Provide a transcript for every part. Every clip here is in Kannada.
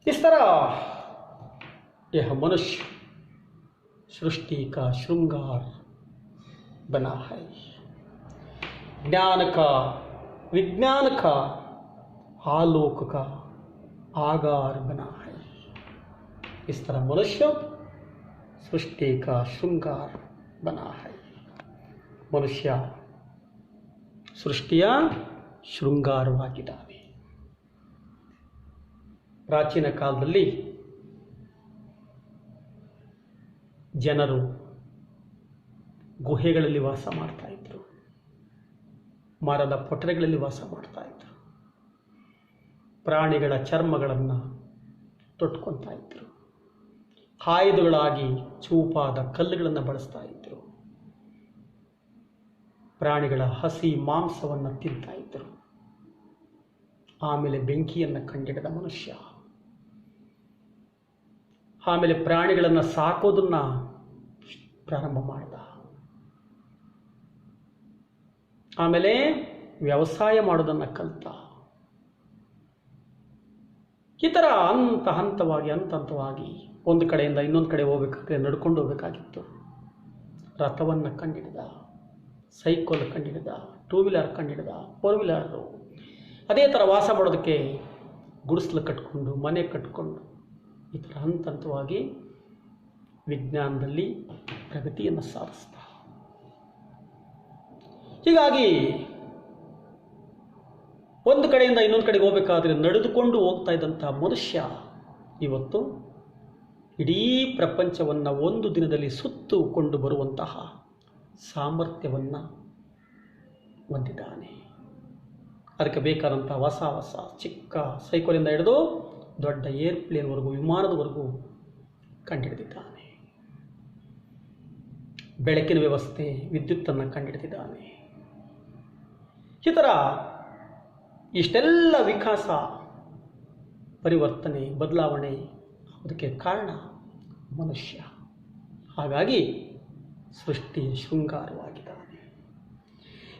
इस तरह यह मनुष्य सृष्टि का श्रृंगार बना है, ज्ञान का, विज्ञान का, आलोक का आगार बना है। इस तरह मनुष्य सृष्टि का श्रृंगार बना है। मनुष्य सृष्टिಯ ಶೃಂಗಾರವಾಗಿದ್ದಾನೆ। ಪ್ರಾಚೀನ ಕಾಲದಲ್ಲಿ ಜನರು ಗುಹೆಗಳಲ್ಲಿ ವಾಸ ಮಾಡ್ತಾ ಇದ್ರು, ಮರದ ಪೊಟರೆಗಳಲ್ಲಿ ವಾಸ ಮಾಡ್ತಾ ಇದ್ರು, ಪ್ರಾಣಿಗಳ ಚರ್ಮಗಳನ್ನು ತೊಟ್ಕೊತಾ ಇದ್ರು, ಆಯುಧಗಳಾಗಿ ಚೂಪಾದ ಕಲ್ಲುಗಳನ್ನು ಬಳಸ್ತಾ ಇದ್ರು, ಪ್ರಾಣಿಗಳ ಹಸಿ ಮಾಂಸವನ್ನು ತಿಂತಾ ಇದ್ದರು। ಆಮೇಲೆ ಬೆಂಕಿಯನ್ನು ಕಂಡಿಡಿದ ಮನುಷ್ಯ, ಆಮೇಲೆ ಪ್ರಾಣಿಗಳನ್ನು ಸಾಕೋದನ್ನ ಪ್ರಾರಂಭ ಮಾಡಿದ, ಆಮೇಲೆ ವ್ಯವಸಾಯ ಮಾಡೋದನ್ನು ಕಲಿತ। ಈ ಥರ ಹಂತ ಹಂತವಾಗಿ ಒಂದು ಕಡೆಯಿಂದ ಇನ್ನೊಂದು ಕಡೆ ಹೋಗ್ಬೇಕಾದ್ರೆ ನಡ್ಕೊಂಡು ಹೋಗ್ಬೇಕಾಗಿತ್ತು। ರಥವನ್ನು ಕಂಡಿಡಿದ, ಸೈಕಲ್ ಕಂಡಿಡಿದ, ಟೂ ವೀಲರ್ ಕಂಡಿಡಿದ, ಫೋರ್ ವೀಲರು, ಅದೇ ಥರ ವಾಸ ಮಾಡೋದಕ್ಕೆ ಗುಡಿಸಲು ಕಟ್ಕೊಂಡು, ಮನೆ ಕಟ್ಕೊಂಡು, ಈ ಥರ ಹಂತವಾಗಿ ವಿಜ್ಞಾನದಲ್ಲಿ ಪ್ರಗತಿಯನ್ನು ಸಾಧಿಸ್ತ। ಹೀಗಾಗಿ ಒಂದು ಕಡೆಯಿಂದ ಇನ್ನೊಂದು ಕಡೆಗೆ ಹೋಗಬೇಕಾದ್ರೆ ನಡೆದುಕೊಂಡು ಹೋಗ್ತಾ ಇದ್ದಂಥ ಮನುಷ್ಯ ಇವತ್ತು ಇಡೀ ಪ್ರಪಂಚವನ್ನು ಒಂದು ದಿನದಲ್ಲಿ ಸುತ್ತುಕೊಂಡು ಬರುವಂತಹ ಸಾಮರ್ಥ್ಯವನ್ನು ಹೊಂದಿದ್ದಾನೆ। ಅದಕ್ಕೆ ಬೇಕಾದಂಥ ಹೊಸ ಚಿಕ್ಕ ಸೈಕಲಿಂದ ಹಿಡಿದು ದೊಡ್ಡ ಏರ್ಪ್ಲೇನ್ವರೆಗೂ, ವಿಮಾನದವರೆಗೂ ಕಂಡುಹಿಡಿದಿದ್ದಾನೆ। ಬೆಳಕಿನ ವ್ಯವಸ್ಥೆ, ವಿದ್ಯುತ್ತನ್ನು ಕಂಡುಹಿಡಿದಿದ್ದಾನೆ। ಈ ಥರ ಇಷ್ಟೆಲ್ಲ ವಿಕಾಸ, ಪರಿವರ್ತನೆ, ಬದಲಾವಣೆ ಅದಕ್ಕೆ ಕಾರಣ ಮನುಷ್ಯ। ಹಾಗಾಗಿ सृष्टि श्रृंगारವಾಗಿದ್ದಾನೆ।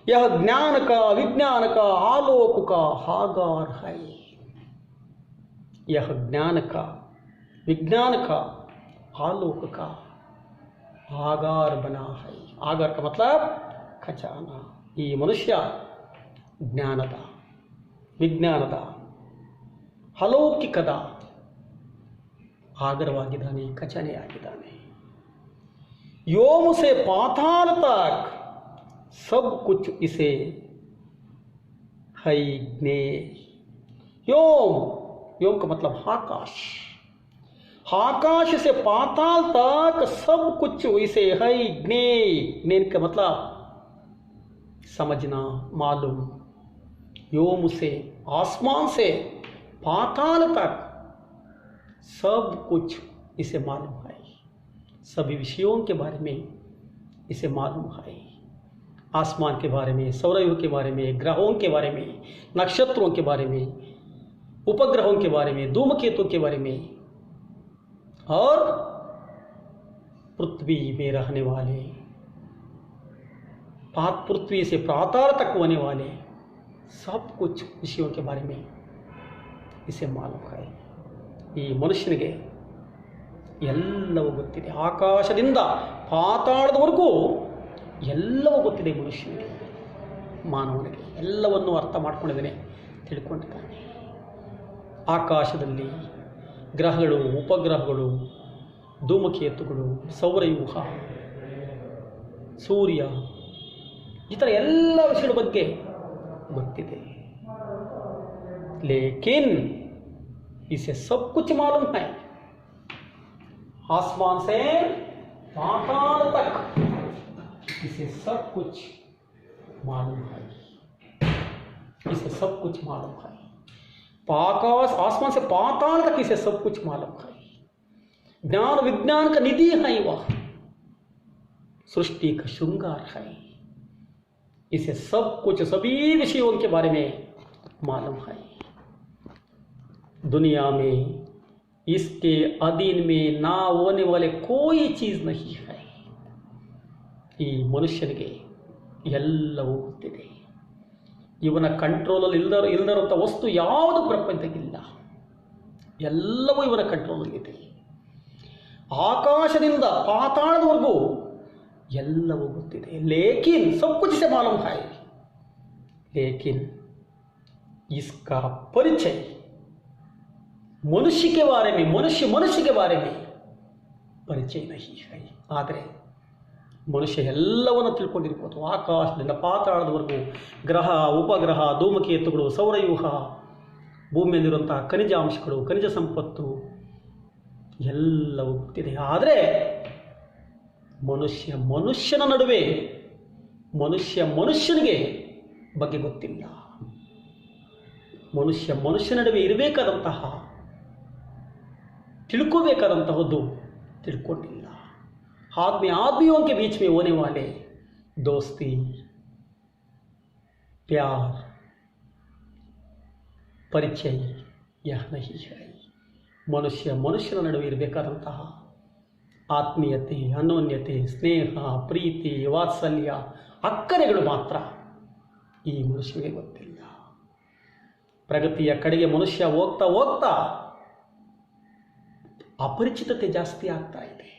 यह ज्ञान का, विज्ञान का, आलोक का आगार है। यह ज्ञान का, विज्ञान का, आलोक का आगार बना है। आगार का मतलब खजाना। ಈ ಮನುಷ್ಯ ಜ್ಞಾನದ, ವಿಜ್ಞಾನದ, ಅಲೌಕಿಕದ ಆಗರವಾಗಿದ್ದಾನೆ, ಖಜಾನೆಯಾಗಿದ್ದಾನೆ। योम से पाताल तक सब कुछ इसे है ज्ञे। योम का मतलब आकाश, आकाश से पाताल तक सब कुछ इसे है ज्ञे। ज्ञे का मतलब समझना, मालूम। योम से, आसमान से, पाताल तक सब कुछ इसे मालूम है। सभी विषयों के बारे में इसे मालूम है। आसमान के बारे में, सौरयुग के बारे में, ग्रहों के बारे में, नक्षत्रों के बारे में, उपग्रहों के बारे में, धूमकेतु के बारे में, और पृथ्वी में रहने वाले, पृथ्वी से पाताल तक होने वाले सब कुछ विषयों के बारे में इसे मालूम है। ಈ ಮನುಷ್ಯನಿಗೆ ಎಲ್ಲವೂ ಗೊತ್ತಿದೆ। ಆಕಾಶದಿಂದ ಪಾತಾಳದವರೆಗೂ ಎಲ್ಲವೂ ಗೊತ್ತಿದೆ ಮನುಷ್ಯನಿಗೆ, ಮಾನವನಿಗೆ ಎಲ್ಲವನ್ನೂ ಅರ್ಥ ಮಾಡ್ಕೊಂಡಿದ್ದಾನೆ, ತಿಳ್ಕೊಂಡಿದ್ದಾನೆ। ಆಕಾಶದಲ್ಲಿ ಗ್ರಹಗಳು, ಉಪಗ್ರಹಗಳು, ಧೂಮಕೇತುಗಳು, ಸೌರವ್ಯೂಹ, ಸೂರ್ಯ, ಈ ಥರ ಎಲ್ಲ ವಿಷಯಗಳ ಬಗ್ಗೆ ಗೊತ್ತಿದೆ। ಲೇಕಿನ್ इसे सब कुछ मालूम है। आसमान से पाताल तक इसे सब कुछ मालूम है। इसे सब कुछ मालूम है। आसमान से पाताल तक इसे सब कुछ मालूम है। ज्ञान विज्ञान का निधि है वह, सृष्टि का श्रृंगार है। इसे सब कुछ, सभी विषयों के बारे में मालूम है। दुनिया में इसके अधीन में ना होने वाले कोई चीज नहीं है। ಈ ಮನುಷ್ಯನಿಗೆ ಎಲ್ಲವೂ ಗೊತ್ತಿದೆ। ಇವನ ಕಂಟ್ರೋಲಲ್ಲಿ ಇಲ್ಲದಿರುವಂಥ ವಸ್ತು ಯಾವುದು ಪ್ರಪಂಚಕ್ಕಿಲ್ಲ। ಎಲ್ಲವೂ ಇವರ ಕಂಟ್ರೋಲಲ್ಲಿದೆ. ಆಕಾಶದಿಂದ ಪಾತಾಳದವರೆಗೂ ಎಲ್ಲವೂ ಗೊತ್ತಿದೆ. ಲೇಕಿನ್ ಸಬ್ ಕುಚ್ ಸೆ ಮಾಲೂಮ್ ಹೈ, ಲೇಕಿನ್ इसका परिचय मनुष्य के बारे में, मनुष्य के बारे में ಪರಿಚಯ नहीं है. ಆದರೆ ಮನುಷ್ಯ ಎಲ್ಲವನ್ನು ತಿಳ್ಕೊಂಡಿರ್ಬೋದು. ಆಕಾಶದಿಂದ ಪಾತಾಳದವರೆಗೂ ಗ್ರಹ, ಉಪಗ್ರಹ, ಧೂಮಕೇತುಗಳು, ಸೌರವ್ಯೂಹ, ಭೂಮಿಯಲ್ಲಿರುವಂತಹ ಖನಿಜಾಂಶಗಳು, ಖನಿಜ ಸಂಪತ್ತು ಎಲ್ಲವೂ ಗೊತ್ತಿದೆ. ಆದರೆ ಮನುಷ್ಯನ ನಡುವೆ ಮನುಷ್ಯನಿಗೆ ಬಗ್ಗೆ ಗೊತ್ತಿಲ್ಲ. ಮನುಷ್ಯ ನಡುವೆ ಇರಬೇಕಾದಂತಹ, ತಿಳ್ಕೋಬೇಕಾದಂತಹದ್ದು ತಿಳ್ಕೊಂಡಿಲ್ಲ. आदमियों के बीच में होने वाले दोस्ती, प्यार, ಪರಿಚಯ यह नहीं है. ಮನುಷ್ಯನ ನಡುವೆ ಇರಬೇಕಾದಂತಹ ಆತ್ಮೀಯತೆ, ಅನ್ಯೋನ್ಯತೆ, ಸ್ನೇಹ, ಪ್ರೀತಿ, ವಾತ್ಸಲ್ಯ, ಅಕ್ಕರೆಗಳು ಮಾತ್ರ ಈ ಮನುಷ್ಯನಿಗೆ ಗೊತ್ತಿಲ್ಲ. ಪ್ರಗತಿಯ ಕಡೆಗೆ ಮನುಷ್ಯ ಹೋಗ್ತಾ ಹೋಗ್ತಾ ಅಪರಿಚಿತತೆ ಜಾಸ್ತಿ ಆಗ್ತಾ ಇದೆ,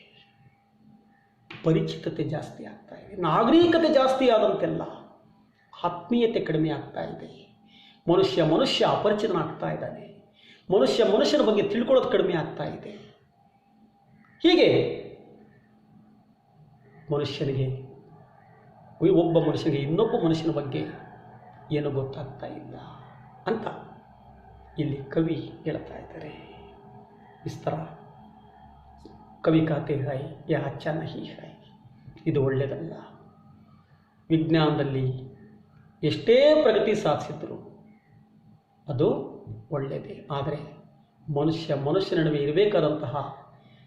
ಪರಿಚಿತತೆ ಜಾಸ್ತಿ ಆಗ್ತಾ ಇದೆ. ನಾಗರಿಕತೆ ಜಾಸ್ತಿ ಆದಂತೆಲ್ಲ ಆತ್ಮೀಯತೆ ಕಡಿಮೆ ಆಗ್ತಾ ಇದೆ. ಮನುಷ್ಯ ಅಪರಿಚಿತನಾಗ್ತಾ ಇದ್ದಾನೆ. ಮನುಷ್ಯನ ಬಗ್ಗೆ ತಿಳ್ಕೊಳ್ಳೋದು ಕಡಿಮೆ ಆಗ್ತಾ ಇದೆ. ಹೀಗೆ ಒಬ್ಬ ಮನುಷ್ಯನಿಗೆ ಇನ್ನೊಬ್ಬ ಮನುಷ್ಯನ ಬಗ್ಗೆ ಏನು ಗೊತ್ತಾಗ್ತಾ ಇಲ್ಲ ಅಂತ ಇಲ್ಲಿ ಕವಿ ಹೇಳ್ತಾ ಇದ್ದಾರೆ. इस तरह कवि कहते हैं यह अच्छा नहीं है, ಇದು ಒಳ್ಳೆಯದಲ್ಲ. ವಿಜ್ಞಾನದಲ್ಲಿ ಎಷ್ಟೇ ಪ್ರಗತಿ ಸಾಧಿಸಿದ್ರು ಅದು ಒಳ್ಳೆಯದೇ. ಆದರೆ ಮನುಷ್ಯ ನಡುವೆ ಇರಬೇಕಾದಂತಹ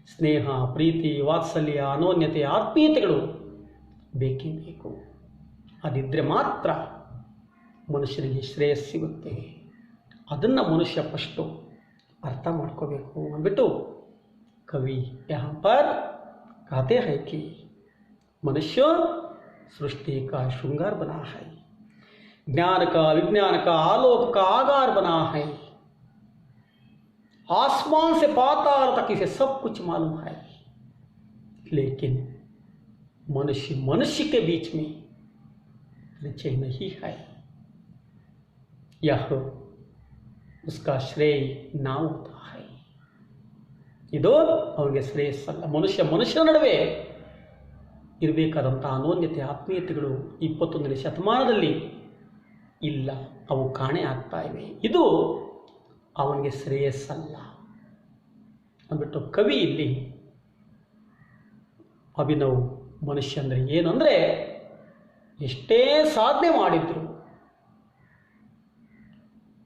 ಸ್ನೇಹ, ಪ್ರೀತಿ, ವಾತ್ಸಲ್ಯ, ಅನ್ಯೋನ್ಯತೆ, ಆತ್ಮೀಯತೆಗಳು ಬೇಕೇ ಬೇಕು. ಅದಿದ್ದರೆ ಮಾತ್ರ ಮನುಷ್ಯನಿಗೆ ಶ್ರೇಯಸ್ಸು ಸಿಗುತ್ತೆ. ಅದನ್ನು ಮನುಷ್ಯ ಫಸ್ಟು ಅರ್ಥ ಮಾಡ್ಕೋಬೇಕು ಅಂದ್ಬಿಟ್ಟು कवि यहाँ पर कहते हैं कि मनुष्य सृष्टि का श्रृंगार बना है, ज्ञान का, विज्ञान का, आलोक का आगार बना है. आसमान से पाताल तक इसे सब कुछ मालूम है, लेकिन मनुष्य के बीच में परिचय नहीं है. यह उसका श्रेय ना होता है. ಇದು ಅವನಿಗೆ ಶ್ರೇಯಸ್ಸಲ್ಲ. ಮನುಷ್ಯನ ನಡುವೆ ಇರಬೇಕಾದಂಥ ಅನ್ಯೋನ್ಯತೆ, ಆತ್ಮೀಯತೆಗಳು 21ನೇ ಶತಮಾನದಲ್ಲಿ ಇಲ್ಲ, ಅವು ಕಾಣೆ ಆಗ್ತಾ ಇವೆ. ಇದು ಅವನಿಗೆ ಶ್ರೇಯಸ್ಸಲ್ಲ ಅಂದ್ಬಿಟ್ಟು ಕವಿ ಇಲ್ಲಿ ಅಭಿನವ್ ಮನುಷ್ಯ ಅಂದರೆ ಏನಂದರೆ, ಎಷ್ಟೇ ಸಾಧನೆ ಮಾಡಿದ್ರು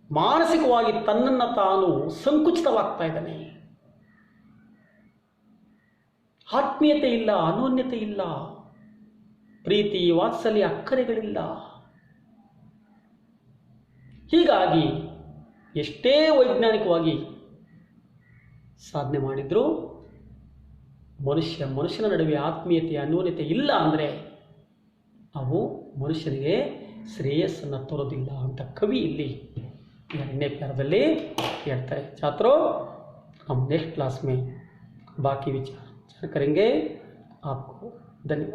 ಮಾನಸಿಕವಾಗಿ ತನ್ನನ್ನು ತಾನು ಸಂಕುಚಿತವಾಗ್ತಾ ಇದ್ದಾನೆ. ಆತ್ಮೀಯತೆ ಇಲ್ಲ, ಅನ್ಯೋನ್ಯತೆ ಇಲ್ಲ, ಪ್ರೀತಿ, ವಾತ್ಸಲ್ಯ, ಅಕ್ಕರೆಗಳಿಲ್ಲ. ಹೀಗಾಗಿ ಎಷ್ಟೇ ವೈಜ್ಞಾನಿಕವಾಗಿ ಸಾಧನೆ ಮಾಡಿದ್ರು ಮನುಷ್ಯನ ನಡುವೆ ಆತ್ಮೀಯತೆ, ಅನ್ಯೋನ್ಯತೆ ಇಲ್ಲ ಅಂದರೆ ಅವು ಮನುಷ್ಯನಿಗೆ ಶ್ರೇಯಸ್ಸನ್ನು ತರೋದಿಲ್ಲ ಅಂತ ಕವಿ ಇಲ್ಲಿ 2ನೇ ಪ್ಯಾರದಲ್ಲಿ ಹೇಳ್ತಾರೆ. छात्रों, हम नेक्स्ट क्लास में बाकी विचार करेंगे. आपको धन्यवाद.